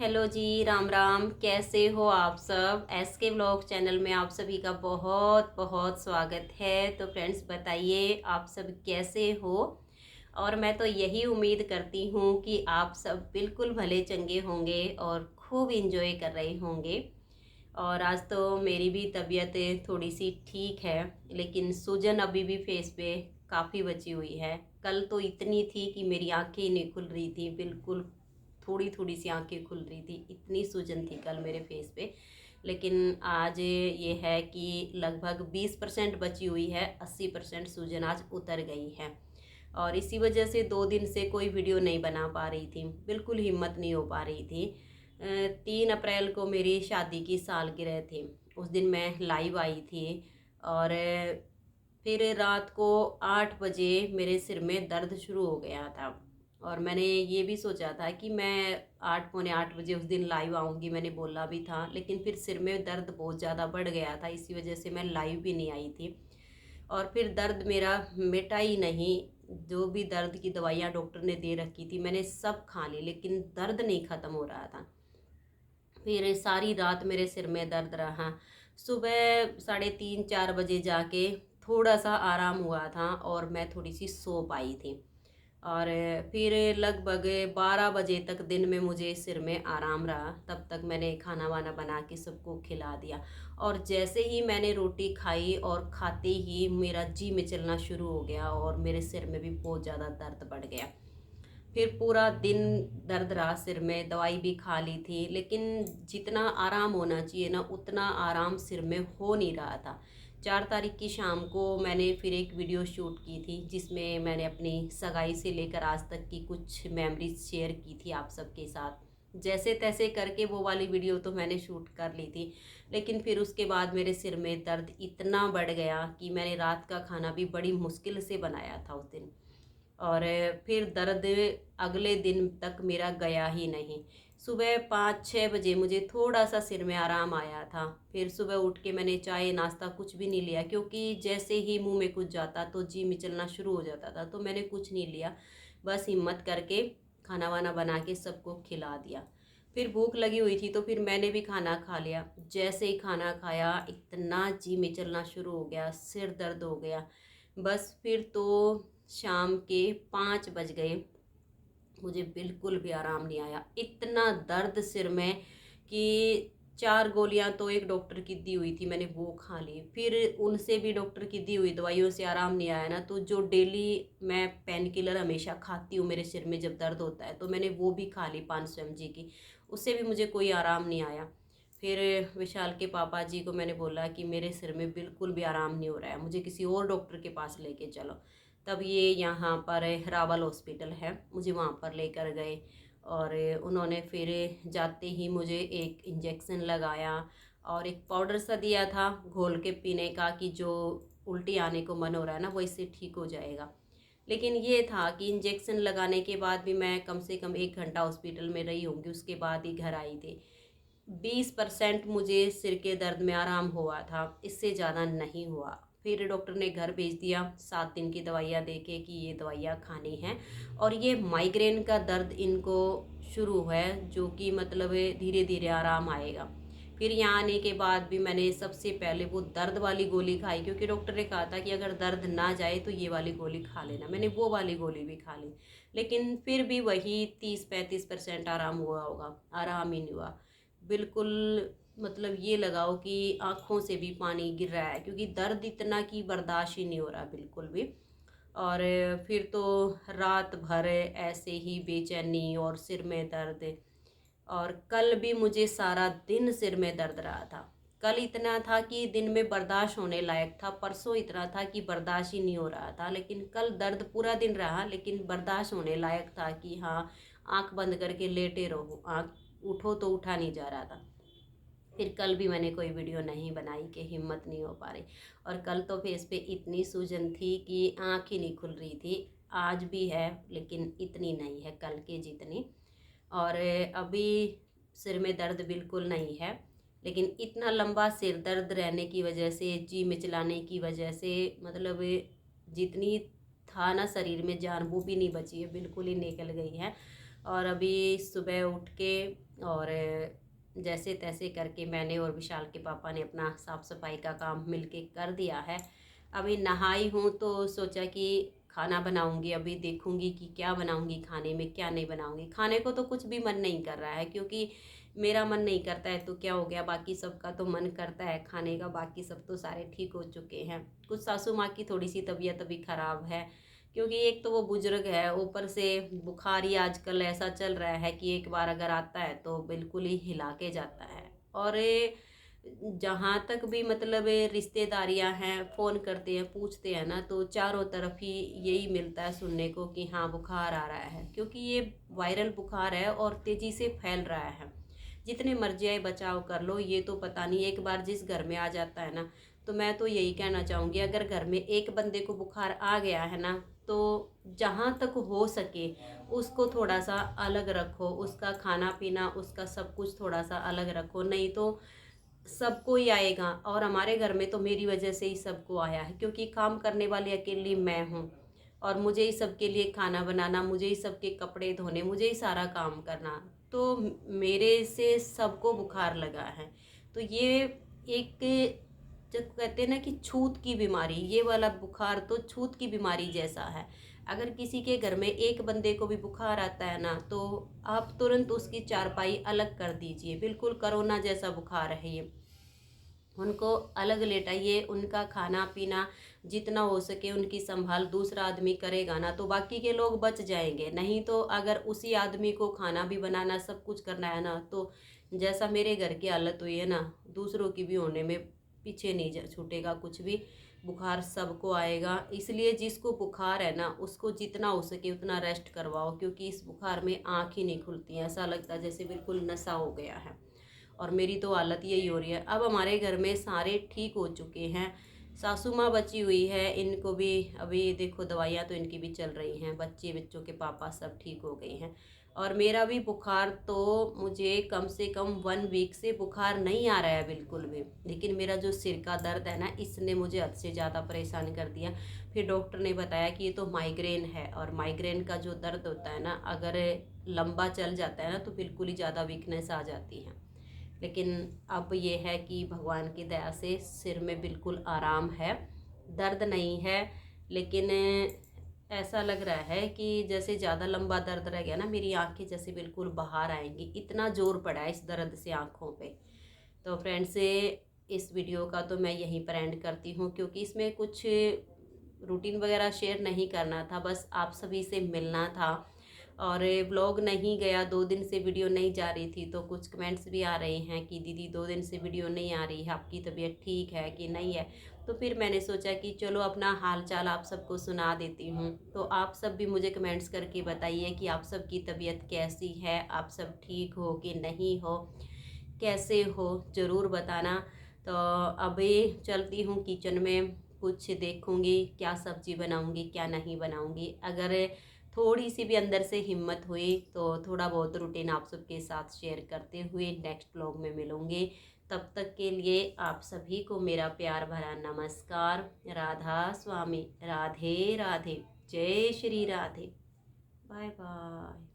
Hello जी, राम राम। कैसे हो आप सब? एस के व्लॉग चैनल में आप सभी का बहुत बहुत स्वागत है। तो फ्रेंड्स, बताइए आप सब कैसे हो। और मैं तो यही उम्मीद करती हूँ कि आप सब बिल्कुल भले चंगे होंगे और खूब इंजॉय कर रहे होंगे। और आज तो मेरी भी तबीयत थोड़ी सी ठीक है, लेकिन सूजन अभी भी फेस पे काफ़ी बची हुई है। कल तो इतनी थी कि मेरी आंखें ही नहीं खुल रही थी, बिल्कुल थोड़ी थोड़ी सी आंखें खुल रही थी, इतनी सूजन थी कल मेरे फेस पे। लेकिन आज ये है कि लगभग 20% बची हुई है, 80% सूजन आज उतर गई है। और इसी वजह से 2 दिन से कोई वीडियो नहीं बना पा रही थी, बिल्कुल हिम्मत नहीं हो पा रही थी। 3 अप्रैल को मेरी शादी की सालगिरह थी, उस दिन मैं लाइव आई थी। और फिर रात को 8 बजे मेरे सिर में दर्द शुरू हो गया था। और मैंने ये भी सोचा था कि मैं 8 पौने 8 बजे उस दिन लाइव आऊँगी, मैंने बोला भी था। लेकिन फिर सिर में दर्द बहुत ज़्यादा बढ़ गया था, इसी वजह से मैं लाइव भी नहीं आई थी। और फिर दर्द मेरा मिटा ही नहीं। जो भी दर्द की दवाइयाँ डॉक्टर ने दे रखी थी मैंने सब खा ली, लेकिन दर्द नहीं ख़त्म हो रहा था। फिर सारी रात मेरे सिर में दर्द रहा। सुबह 3:30 4 बजे जाके थोड़ा सा आराम हुआ था और मैं थोड़ी सी सो पाई थी। और फिर लगभग 12 बजे तक दिन में मुझे सिर में आराम रहा। तब तक मैंने खाना वाना बना के सबको खिला दिया। और जैसे ही मैंने रोटी खाई और खाते ही मेरा जी मिचलना शुरू हो गया और मेरे सिर में भी बहुत ज़्यादा दर्द बढ़ गया। फिर पूरा दिन दर्द रहा सिर में, दवाई भी खा ली थी, लेकिन जितना आराम होना चाहिए ना उतना आराम सिर में हो नहीं रहा था। 4 तारीख की शाम को मैंने फिर एक वीडियो शूट की थी, जिसमें मैंने अपनी सगाई से लेकर आज तक की कुछ मेमोरीज शेयर की थी आप सबके साथ। जैसे तैसे करके वो वाली वीडियो तो मैंने शूट कर ली थी। लेकिन फिर उसके बाद मेरे सिर में दर्द इतना बढ़ गया कि मैंने रात का खाना भी बड़ी मुश्किल से बनाया था उस दिन। और फिर दर्द अगले दिन तक मेरा गया ही नहीं। सुबह 5 6 बजे मुझे थोड़ा सा सिर में आराम आया था। फिर सुबह उठ के मैंने चाय नाश्ता कुछ भी नहीं लिया, क्योंकि जैसे ही मुंह में कुछ जाता तो जी मिचलना शुरू हो जाता था, तो मैंने कुछ नहीं लिया। बस हिम्मत करके खाना वाना बना के सबको खिला दिया। फिर भूख लगी हुई थी तो फिर मैंने भी खाना खा लिया। जैसे ही खाना खाया इतना जी मिचलना शुरू हो गया, सिर दर्द हो गया। बस फिर तो शाम के 5 बज गए, मुझे बिल्कुल भी आराम नहीं आया। इतना दर्द सिर में कि 4 गोलियां तो एक डॉक्टर की दी हुई थी, मैंने वो खा ली। फिर उनसे भी डॉक्टर की दी हुई दवाइयों से आराम नहीं आया ना, तो जो डेली मैं पेन किलर हमेशा खाती हूँ मेरे सिर में जब दर्द होता है, तो मैंने वो भी खा ली 500 mg की। उससे भी मुझे कोई आराम नहीं आया। फिर विशाल के पापा जी को मैंने बोला कि मेरे सिर में बिल्कुल भी आराम नहीं हो रहा है, मुझे किसी और डॉक्टर के पास लेके चलो। तब ये यहाँ पर रावल हॉस्पिटल है, मुझे वहाँ पर लेकर गए। और उन्होंने फिर जाते ही मुझे एक इंजेक्शन लगाया और एक पाउडर सा दिया था घोल के पीने का, कि जो उल्टी आने को मन हो रहा है ना वो इससे ठीक हो जाएगा। लेकिन ये था कि इंजेक्शन लगाने के बाद भी मैं कम से कम 1 घंटा हॉस्पिटल में रही होंगी, उसके बाद ही घर आई थी। 20% मुझे सिर के दर्द में आराम हुआ था, इससे ज़्यादा नहीं हुआ। फिर डॉक्टर ने घर भेज दिया 7 दिन की दवाइयाँ दे के कि ये दवाइयाँ खानी हैं। और ये माइग्रेन का दर्द इनको शुरू है, जो कि मतलब धीरे धीरे आराम आएगा। फिर यहाँ आने के बाद भी मैंने सबसे पहले वो दर्द वाली गोली खाई, क्योंकि डॉक्टर ने कहा था कि अगर दर्द ना जाए तो ये वाली गोली खा लेना। मैंने वो वाली गोली भी खा ली, लेकिन फिर भी वही 30 35% आराम हुआ होगा, आराम ही नहीं हुआ बिल्कुल। मतलब ये लगाओ कि आँखों से भी पानी गिर रहा है, क्योंकि दर्द इतना कि बर्दाश्त ही नहीं हो रहा बिल्कुल भी। और फिर तो रात भर ऐसे ही बेचैनी और सिर में दर्द। और कल भी मुझे सारा दिन सिर में दर्द रहा था। कल इतना था कि दिन में बर्दाश्त होने लायक था, परसों इतना था कि बर्दाश्त ही नहीं हो रहा था, लेकिन कल दर्द पूरा दिन रहा, लेकिन बर्दाश्त होने लायक था कि हाँ आंख बंद करके लेटे रहो, आंख उठो तो उठा नहीं जा रहा था। फिर कल भी मैंने कोई वीडियो नहीं बनाई कि हिम्मत नहीं हो पा रही। और कल तो फेस पे इतनी सूजन थी कि आँख ही नहीं खुल रही थी। आज भी है, लेकिन इतनी नहीं है कल के जितनी। और अभी सिर में दर्द बिल्कुल नहीं है, लेकिन इतना लंबा सिर दर्द रहने की वजह से, जी मिचलाने की वजह से, मतलब जितनी था ना शरीर में जान वो भी नहीं बची है, बिल्कुल ही निकल गई है। और अभी सुबह उठ के और जैसे तैसे करके मैंने और विशाल के पापा ने अपना साफ़ सफाई का काम मिलके कर दिया है। अभी नहाई हूँ तो सोचा कि खाना बनाऊंगी, अभी देखूंगी कि क्या बनाऊंगी खाने में, क्या नहीं बनाऊंगी। खाने को तो कुछ भी मन नहीं कर रहा है, क्योंकि मेरा मन नहीं करता है तो क्या हो गया, बाकी सबका तो मन करता है खाने का। बाकी सब तो सारे ठीक हो चुके हैं। कुछ सासू माँ की थोड़ी सी तबीयत अभी ख़राब है, क्योंकि एक तो वो बुजुर्ग है, ऊपर से बुखार ही आजकल ऐसा चल रहा है कि एक बार अगर आता है तो बिल्कुल ही हिला के जाता है। और जहाँ तक भी मतलब रिश्तेदारियां हैं, फ़ोन करते हैं, पूछते हैं ना, तो चारों तरफ ही यही मिलता है सुनने को कि हाँ बुखार आ रहा है। क्योंकि ये वायरल बुखार है और तेज़ी से फैल रहा है। जितने मर्जी आए बचाव कर लो, ये तो पता नहीं एक बार जिस घर में आ जाता है ना, तो मैं तो यही कहना चाहूँगी, अगर घर में एक बंदे को बुखार आ गया है ना, तो जहाँ तक हो सके उसको थोड़ा सा अलग रखो, उसका खाना पीना, उसका सब कुछ थोड़ा सा अलग रखो, नहीं तो सबको ही आएगा। और हमारे घर में तो मेरी वजह से ही सबको आया है, क्योंकि काम करने वाली अकेली मैं हूँ और मुझे ही सबके लिए खाना बनाना, मुझे ही सबके कपड़े धोने, मुझे ही सारा काम करना, तो मेरे से सबको बुखार लगा है। तो ये एक, जब कहते हैं ना कि छूत की बीमारी, ये वाला बुखार तो छूत की बीमारी जैसा है। अगर किसी के घर में एक बंदे को भी बुखार आता है ना, तो आप तुरंत उसकी चारपाई अलग कर दीजिए। बिल्कुल कोरोना जैसा बुखार है ये। उनको अलग लेटाइए, उनका खाना पीना जितना हो सके उनकी संभाल दूसरा आदमी करेगा ना, तो बाकी के लोग बच जाएंगे। नहीं तो अगर उसी आदमी को खाना भी बनाना, सब कुछ करना है ना, तो जैसा मेरे घर की हालत हुई है ना, दूसरों की भी होने में पीछे नहीं छूटेगा कुछ भी। बुखार सबको आएगा। इसलिए जिसको बुखार है ना, उसको जितना हो सके उतना रेस्ट करवाओ, क्योंकि इस बुखार में आँख ही नहीं खुलती है, ऐसा लगता है जैसे बिल्कुल नशा हो गया है। और मेरी तो हालत यही हो रही है। अब हमारे घर में सारे ठीक हो चुके हैं, सासू माँ बची हुई है, इनको भी अभी देखो दवाइयाँ तो इनकी भी चल रही हैं, बच्चों के पापा सब ठीक हो गए हैं। और मेरा भी बुखार तो, मुझे कम से कम 1 वीक से बुखार नहीं आ रहा है बिल्कुल भी। लेकिन मेरा जो सिर का दर्द है ना, इसने मुझे हद से ज़्यादा परेशान कर दिया। फिर डॉक्टर ने बताया कि ये तो माइग्रेन है, और माइग्रेन का जो दर्द होता है ना, अगर लंबा चल जाता है ना, तो बिल्कुल ही ज़्यादा वीकनेस आ जाती है। लेकिन अब ये है कि भगवान की दया से सिर में बिल्कुल आराम है, दर्द नहीं है। लेकिन ऐसा लग रहा है कि जैसे ज़्यादा लंबा दर्द रह गया ना, मेरी आंखें जैसे बिल्कुल बाहर आएंगी, इतना ज़ोर पड़ा है इस दर्द से आँखों पे। तो फ्रेंड्स, इस वीडियो का तो मैं यहीं पर एंड करती हूँ, क्योंकि इसमें कुछ रूटीन वगैरह शेयर नहीं करना था, बस आप सभी से मिलना था। और ब्लॉग नहीं गया, 2 दिन से वीडियो नहीं जा रही थी, तो कुछ कमेंट्स भी आ रहे हैं कि दीदी 2 दिन से वीडियो नहीं आ रही है, आपकी तबीयत ठीक है कि नहीं है। तो फिर मैंने सोचा कि चलो अपना हाल चाल आप सबको सुना देती हूँ। तो आप सब भी मुझे कमेंट्स करके बताइए कि आप सबकी तबीयत कैसी है, आप सब ठीक हो कि नहीं हो, कैसे हो, ज़रूर बताना। तो अभी चलती हूँ किचन में, कुछ देखूँगी क्या सब्ज़ी बनाऊँगी क्या नहीं बनाऊँगी। अगर थोड़ी सी भी अंदर से हिम्मत हुई तो थोड़ा बहुत रूटीन आप सबके साथ शेयर करते हुए नेक्स्ट व्लॉग में मिलूँगी। तब तक के लिए आप सभी को मेरा प्यार भरा नमस्कार। राधा स्वामी, राधे राधे, जय श्री राधे, बाय बाय।